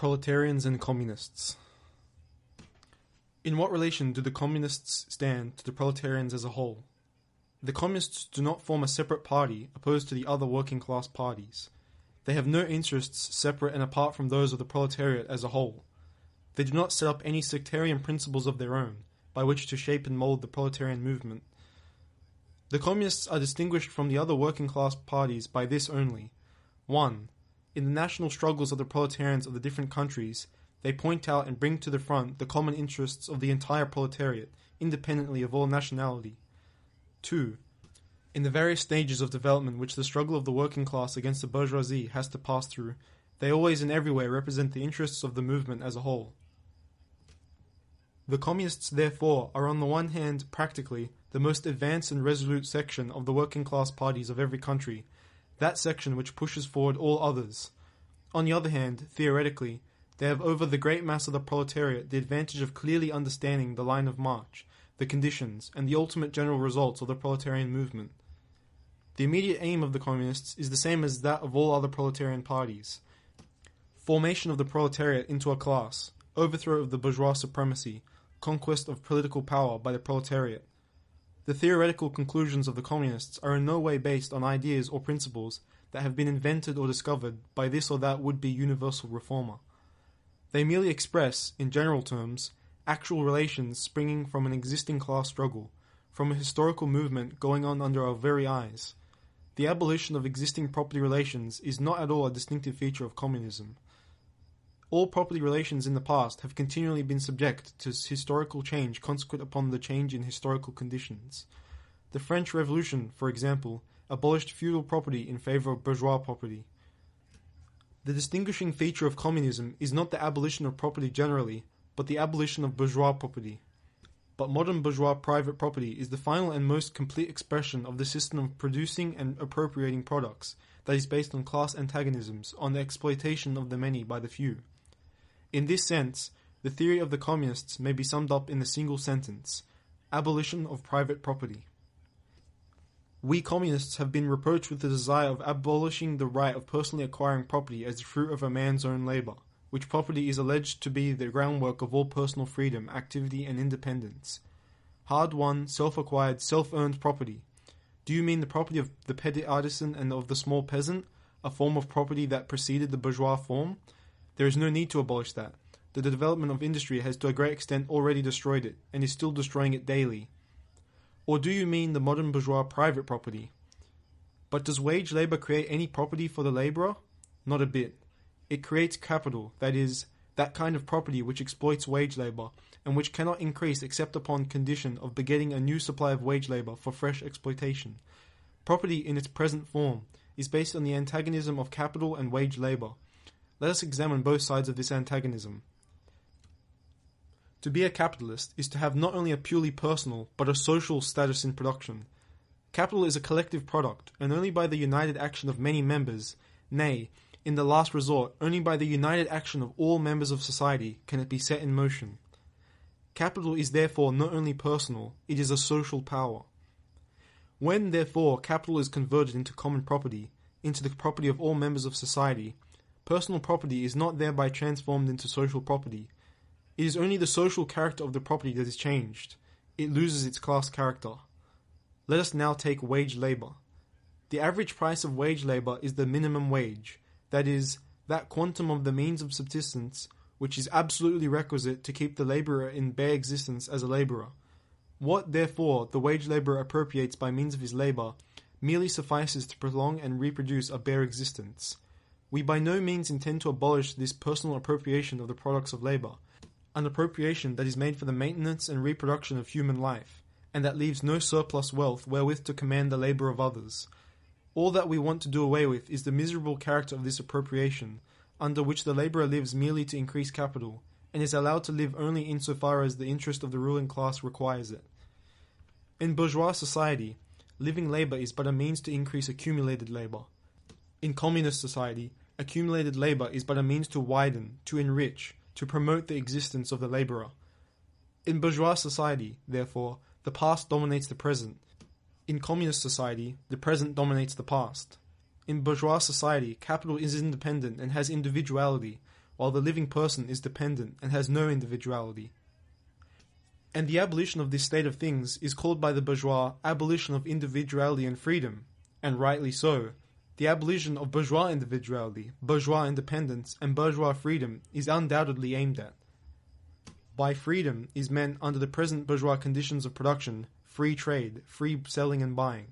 Proletarians and Communists. In what relation do the communists stand to the proletarians as a whole? The communists do not form a separate party opposed to the other working class parties. They have no interests separate and apart from those of the proletariat as a whole. They do not set up any sectarian principles of their own, by which to shape and mold the proletarian movement. The communists are distinguished from the other working class parties by this only. 1. In the national struggles of the proletarians of the different countries, they point out and bring to the front the common interests of the entire proletariat, independently of all nationality. 2. In the various stages of development which the struggle of the working class against the bourgeoisie has to pass through, they always and everywhere represent the interests of the movement as a whole. The communists, therefore, are on the one hand, practically, the most advanced and resolute section of the working class parties of every country, that section which pushes forward all others. On the other hand, theoretically, they have over the great mass of the proletariat the advantage of clearly understanding the line of march, the conditions, and the ultimate general results of the proletarian movement. The immediate aim of the communists is the same as that of all other proletarian parties: formation of the proletariat into a class, overthrow of the bourgeois supremacy, conquest of political power by the proletariat. The theoretical conclusions of the communists are in no way based on ideas or principles that have been invented or discovered by this or that would-be universal reformer. They merely express, in general terms, actual relations springing from an existing class struggle, from a historical movement going on under our very eyes. The abolition of existing property relations is not at all a distinctive feature of communism. All property relations in the past have continually been subject to historical change consequent upon the change in historical conditions. The French Revolution, for example, abolished feudal property in favor of bourgeois property. The distinguishing feature of communism is not the abolition of property generally, but the abolition of bourgeois property. But modern bourgeois private property is the final and most complete expression of the system of producing and appropriating products that is based on class antagonisms, on the exploitation of the many by the few. In this sense, the theory of the communists may be summed up in the single sentence: abolition of private property. We communists have been reproached with the desire of abolishing the right of personally acquiring property as the fruit of a man's own labour, which property is alleged to be the groundwork of all personal freedom, activity and independence. Hard-won, self-acquired, self-earned property. Do you mean the property of the petty artisan and of the small peasant, a form of property that preceded the bourgeois form? There is no need to abolish that. The development of industry has to a great extent already destroyed it, and is still destroying it daily. Or do you mean the modern bourgeois private property? But does wage labour create any property for the labourer? Not a bit. It creates capital, that is, that kind of property which exploits wage labour, and which cannot increase except upon condition of begetting a new supply of wage labour for fresh exploitation. Property in its present form is based on the antagonism of capital and wage labour. Let us examine both sides of this antagonism. To be a capitalist is to have not only a purely personal, but a social status in production. Capital is a collective product, and only by the united action of many members, nay, in the last resort, only by the united action of all members of society can it be set in motion. Capital is therefore not only personal, it is a social power. When, therefore, capital is converted into common property, into the property of all members of society, personal property is not thereby transformed into social property. It is only the social character of the property that is changed. It loses its class character. Let us now take wage labour. The average price of wage labour is the minimum wage, that is, that quantum of the means of subsistence which is absolutely requisite to keep the labourer in bare existence as a labourer. What, therefore, the wage labourer appropriates by means of his labour merely suffices to prolong and reproduce a bare existence. We by no means intend to abolish this personal appropriation of the products of labour, an appropriation that is made for the maintenance and reproduction of human life, and that leaves no surplus wealth wherewith to command the labour of others. All that we want to do away with is the miserable character of this appropriation, under which the labourer lives merely to increase capital, and is allowed to live only insofar as the interest of the ruling class requires it. In bourgeois society, living labour is but a means to increase accumulated labour. In communist society, accumulated labour is but a means to widen, to enrich, to promote the existence of the labourer. In bourgeois society, therefore, the past dominates the present. In communist society, the present dominates the past. In bourgeois society, capital is independent and has individuality, while the living person is dependent and has no individuality. And the abolition of this state of things is called by the bourgeois abolition of individuality and freedom, and rightly so. The abolition of bourgeois individuality, bourgeois independence, and bourgeois freedom is undoubtedly aimed at. By freedom is meant, under the present bourgeois conditions of production, free trade, free selling and buying.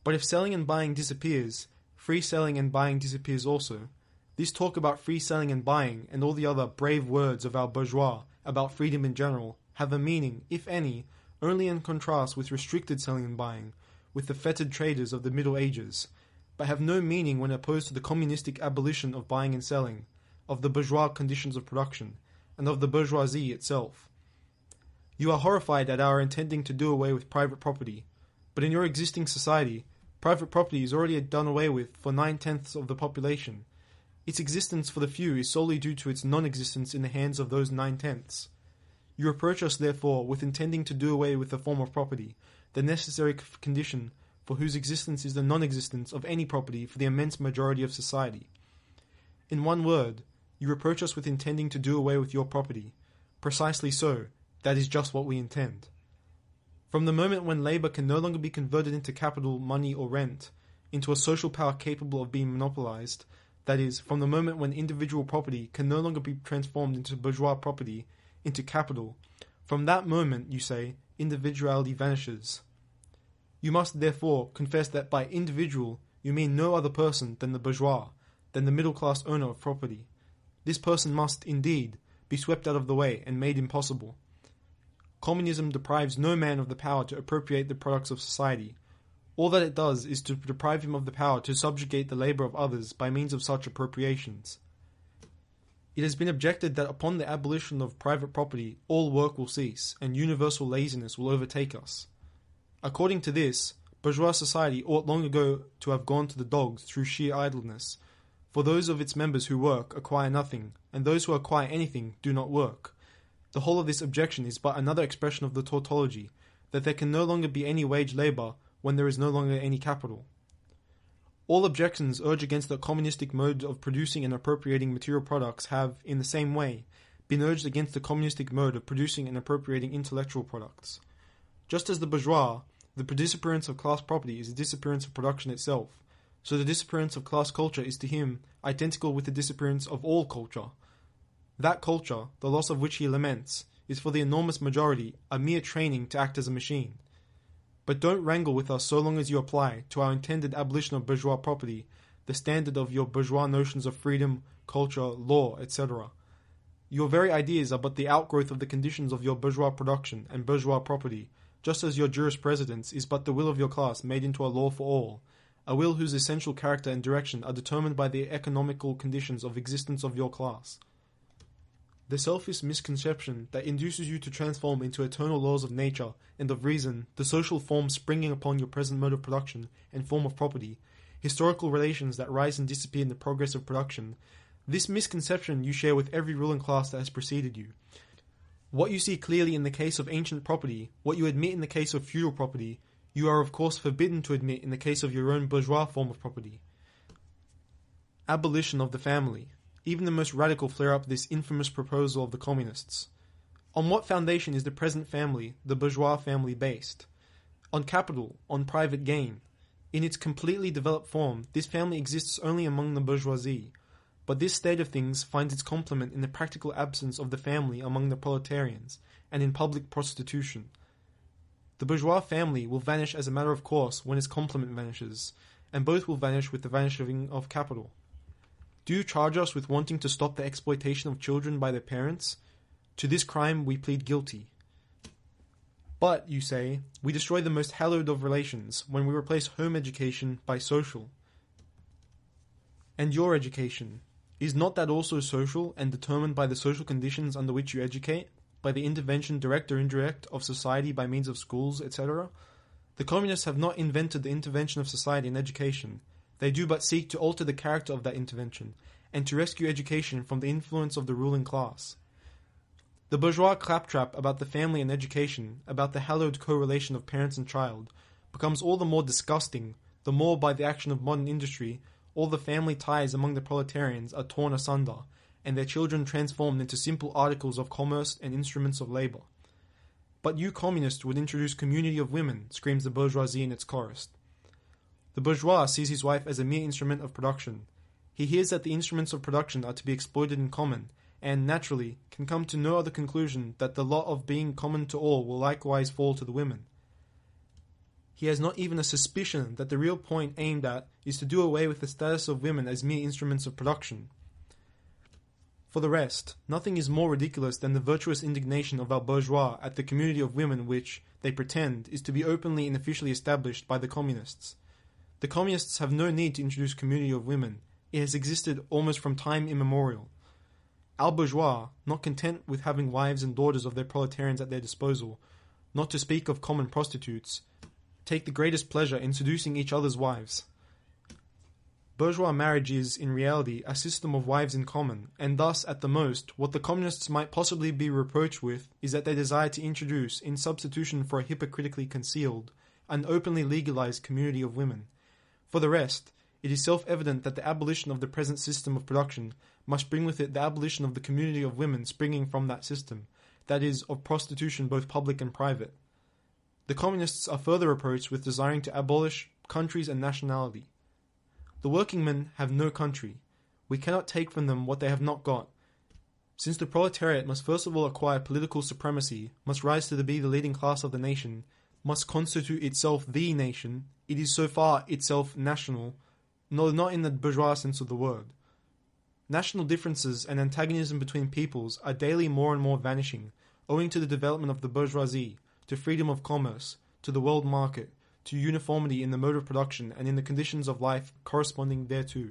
But if selling and buying disappears, free selling and buying disappears also. This talk about free selling and buying, and all the other brave words of our bourgeois about freedom in general, have a meaning, if any, only in contrast with restricted selling and buying, with the fettered traders of the Middle Ages, but have no meaning when opposed to the communistic abolition of buying and selling, of the bourgeois conditions of production, and of the bourgeoisie itself. You are horrified at our intending to do away with private property, but in your existing society, private property is already done away with for 9/10 of the population. Its existence for the few is solely due to its non-existence in the hands of those 9/10. You reproach us, therefore, with intending to do away with the form of property, the necessary condition for whose existence is the non-existence of any property for the immense majority of society. In one word, you reproach us with intending to do away with your property. Precisely so, that is just what we intend. From the moment when labour can no longer be converted into capital, money or rent, into a social power capable of being monopolised, that is, from the moment when individual property can no longer be transformed into bourgeois property, into capital, from that moment, you say, individuality vanishes. You must therefore confess that by individual you mean no other person than the bourgeois, than the middle-class owner of property. This person must, indeed, be swept out of the way and made impossible. Communism deprives no man of the power to appropriate the products of society. All that it does is to deprive him of the power to subjugate the labour of others by means of such appropriations. It has been objected that upon the abolition of private property all work will cease, and universal laziness will overtake us. According to this, bourgeois society ought long ago to have gone to the dogs through sheer idleness, for those of its members who work acquire nothing, and those who acquire anything do not work. The whole of this objection is but another expression of the tautology, that there can no longer be any wage labour when there is no longer any capital. All objections urged against the communistic mode of producing and appropriating material products have, in the same way, been urged against the communistic mode of producing and appropriating intellectual products. Just as the bourgeois, the disappearance of class property is the disappearance of production itself, so the disappearance of class culture is to him identical with the disappearance of all culture. That culture, the loss of which he laments, is for the enormous majority a mere training to act as a machine. But don't wrangle with us so long as you apply, to our intended abolition of bourgeois property, the standard of your bourgeois notions of freedom, culture, law, etc. Your very ideas are but the outgrowth of the conditions of your bourgeois production and bourgeois property, just as your jurisprudence is but the will of your class made into a law for all, a will whose essential character and direction are determined by the economical conditions of existence of your class. The selfish misconception that induces you to transform into eternal laws of nature and of reason the social forms springing upon your present mode of production and form of property, historical relations that rise and disappear in the progress of production, this misconception you share with every ruling class that has preceded you. What you see clearly in the case of ancient property, what you admit in the case of feudal property, you are of course forbidden to admit in the case of your own bourgeois form of property. Abolition of the family. Even the most radical flare up this infamous proposal of the communists. On what foundation is the present family, the bourgeois family, based? On capital, on private gain. In its completely developed form, this family exists only among the bourgeoisie, but this state of things finds its complement in the practical absence of the family among the proletarians, and in public prostitution. The bourgeois family will vanish as a matter of course when its complement vanishes, and both will vanish with the vanishing of capital. Do you charge us with wanting to stop the exploitation of children by their parents? To this crime we plead guilty. But, you say, we destroy the most hallowed of relations when we replace home education by social. And your education, is not that also social and determined by the social conditions under which you educate, by the intervention direct or indirect of society by means of schools, etc.? The communists have not invented the intervention of society in education. They do but seek to alter the character of that intervention, and to rescue education from the influence of the ruling class. The bourgeois claptrap about the family and education, about the hallowed correlation of parents and child, becomes all the more disgusting, the more by the action of modern industry, all the family ties among the proletarians are torn asunder, and their children transformed into simple articles of commerce and instruments of labor. But you communists would introduce community of women, screams the bourgeoisie in its chorus. The bourgeois sees his wife as a mere instrument of production. He hears that the instruments of production are to be exploited in common, and, naturally, can come to no other conclusion that the lot of being common to all will likewise fall to the women. He has not even a suspicion that the real point aimed at is to do away with the status of women as mere instruments of production. For the rest, nothing is more ridiculous than the virtuous indignation of our bourgeois at the community of women which, they pretend, is to be openly and officially established by the communists. The communists have no need to introduce community of women. It has existed almost from time immemorial. Our bourgeois, not content with having wives and daughters of their proletarians at their disposal, not to speak of common prostitutes, take the greatest pleasure in seducing each other's wives. Bourgeois marriage is, in reality, a system of wives in common, and thus, at the most, what the communists might possibly be reproached with is that they desire to introduce, in substitution for a hypocritically concealed, an openly legalized community of women. For the rest, it is self-evident that the abolition of the present system of production must bring with it the abolition of the community of women springing from that system, that is, of prostitution both public and private. The communists are further reproached with desiring to abolish countries and nationality. The working men have no country. We cannot take from them what they have not got. Since the proletariat must first of all acquire political supremacy, must rise to be the leading class of the nation, must constitute itself the nation, it is so far itself national, no, not in the bourgeois sense of the word. National differences and antagonism between peoples are daily more and more vanishing, owing to the development of the bourgeoisie, to freedom of commerce, to the world market, to uniformity in the mode of production and in the conditions of life corresponding thereto.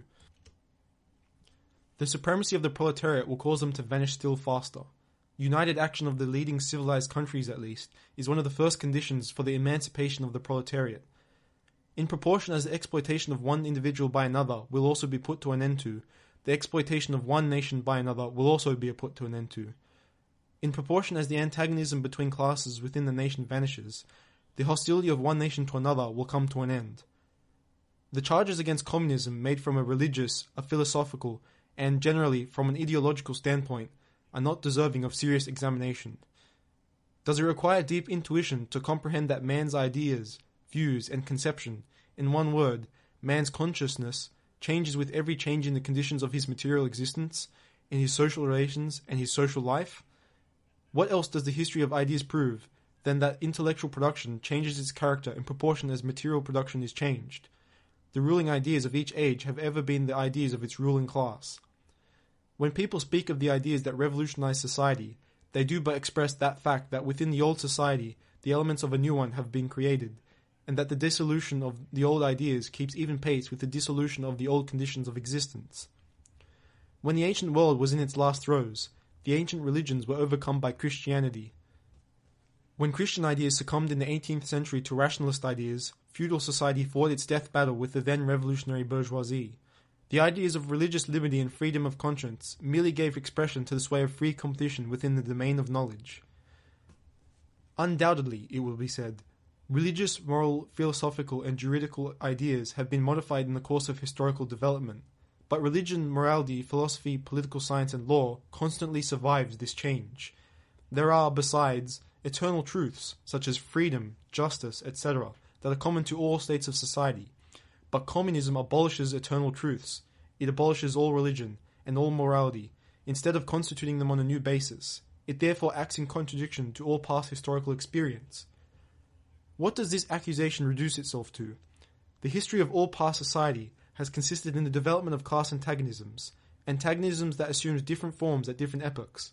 The supremacy of the proletariat will cause them to vanish still faster. United action of the leading civilized countries, at least, is one of the first conditions for the emancipation of the proletariat. In proportion as the exploitation of one individual by another will also be put to an end to, the exploitation of one nation by another will also be put to an end to. In proportion as the antagonism between classes within the nation vanishes, the hostility of one nation to another will come to an end. The charges against communism made from a religious, a philosophical, and generally from an ideological standpoint are not deserving of serious examination. Does it require deep intuition to comprehend that man's ideas, views, and conception, in one word, man's consciousness, changes with every change in the conditions of his material existence, in his social relations, and his social life? What else does the history of ideas prove than that intellectual production changes its character in proportion as material production is changed? The ruling ideas of each age have ever been the ideas of its ruling class. When people speak of the ideas that revolutionize society, they do but express that fact that within the old society, the elements of a new one have been created, and that the dissolution of the old ideas keeps even pace with the dissolution of the old conditions of existence. When the ancient world was in its last throes, the ancient religions were overcome by Christianity. When Christian ideas succumbed in the 18th century to rationalist ideas, feudal society fought its death battle with the then revolutionary bourgeoisie. The ideas of religious liberty and freedom of conscience merely gave expression to the sway of free competition within the domain of knowledge. Undoubtedly, it will be said, religious, moral, philosophical, and juridical ideas have been modified in the course of historical development, but religion, morality, philosophy, political science, and law constantly survives this change. There are, besides, eternal truths, such as freedom, justice, etc., that are common to all states of society. But communism abolishes eternal truths. It abolishes all religion and all morality, instead of constituting them on a new basis. It therefore acts in contradiction to all past historical experience. What does this accusation reduce itself to? The history of all past society has consisted in the development of class antagonisms that assumes different forms at different epochs.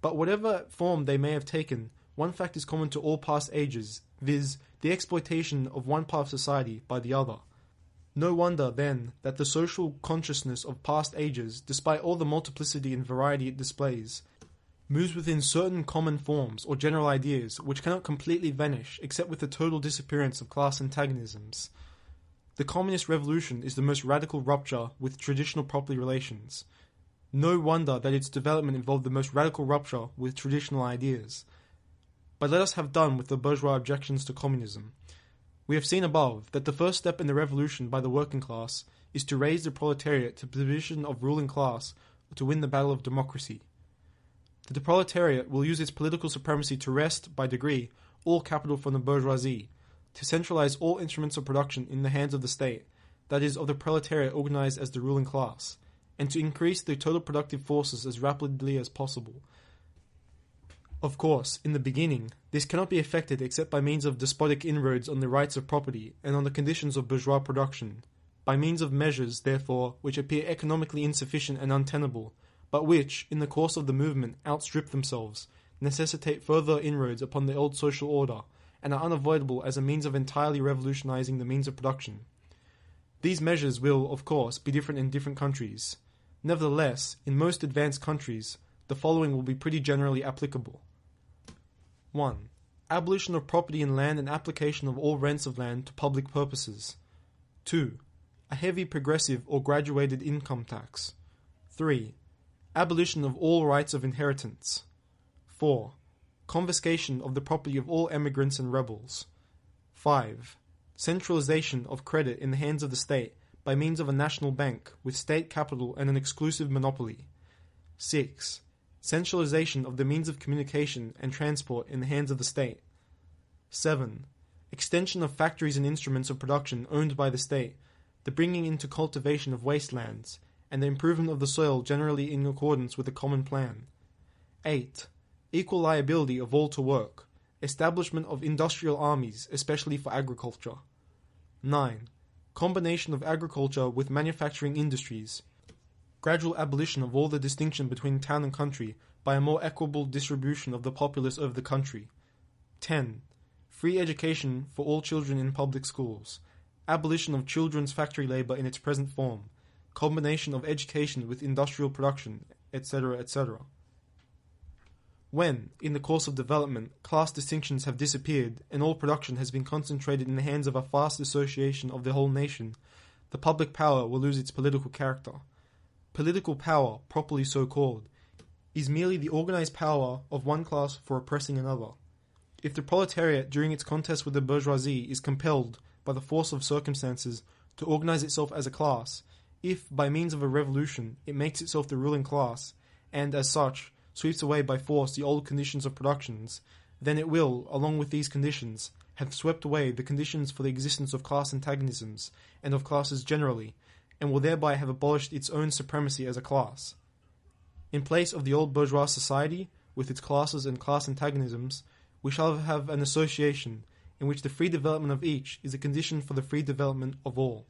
But whatever form they may have taken, one fact is common to all past ages, viz., the exploitation of one part of society by the other. No wonder, then, that the social consciousness of past ages, despite all the multiplicity and variety it displays, moves within certain common forms or general ideas which cannot completely vanish except with the total disappearance of class antagonisms. The communist revolution is the most radical rupture with traditional property relations. No wonder that its development involved the most radical rupture with traditional ideas. But let us have done with the bourgeois objections to communism. We have seen above that the first step in the revolution by the working class is to raise the proletariat to the position of ruling class or to win the battle of democracy. The proletariat will use its political supremacy to wrest, by degree, all capital from the bourgeoisie, to centralize all instruments of production in the hands of the state, that is, of the proletariat organized as the ruling class, and to increase the total productive forces as rapidly as possible. Of course, in the beginning, this cannot be effected except by means of despotic inroads on the rights of property and on the conditions of bourgeois production, by means of measures, therefore, which appear economically insufficient and untenable, but which, in the course of the movement, outstrip themselves, necessitate further inroads upon the old social order, and are unavoidable as a means of entirely revolutionizing the means of production. These measures will, of course, be different in different countries. Nevertheless, in most advanced countries, the following will be pretty generally applicable. 1. Abolition of property in land and application of all rents of land to public purposes. 2. A heavy progressive or graduated income tax. 3. Abolition of all rights of inheritance. 4. Confiscation of the property of all emigrants and rebels. 5. Centralization of credit in the hands of the state by means of a national bank with state capital and an exclusive monopoly. 6. Centralization of the means of communication and transport in the hands of the state. 7. Extension of factories and instruments of production owned by the state, the bringing into cultivation of wastelands, and the improvement of the soil generally in accordance with the common plan. 8. Equal liability of all to work, establishment of industrial armies, especially for agriculture. 9. Combination of agriculture with manufacturing industries, gradual abolition of all the distinction between town and country by a more equable distribution of the populace over the country. 10. Free education for all children in public schools, abolition of children's factory labor in its present form, combination of education with industrial production, etc., etc. When, in the course of development, class distinctions have disappeared and all production has been concentrated in the hands of a vast association of the whole nation, the public power will lose its political character. Political power, properly so called, is merely the organized power of one class for oppressing another. If the proletariat during its contest with the bourgeoisie is compelled, by the force of circumstances, to organize itself as a class, if, by means of a revolution, it makes itself the ruling class, and, as such, sweeps away by force the old conditions of productions, then it will, along with these conditions, have swept away the conditions for the existence of class antagonisms, and of classes generally, and will thereby have abolished its own supremacy as a class. In place of the old bourgeois society, with its classes and class antagonisms, we shall have an association, in which the free development of each is a condition for the free development of all.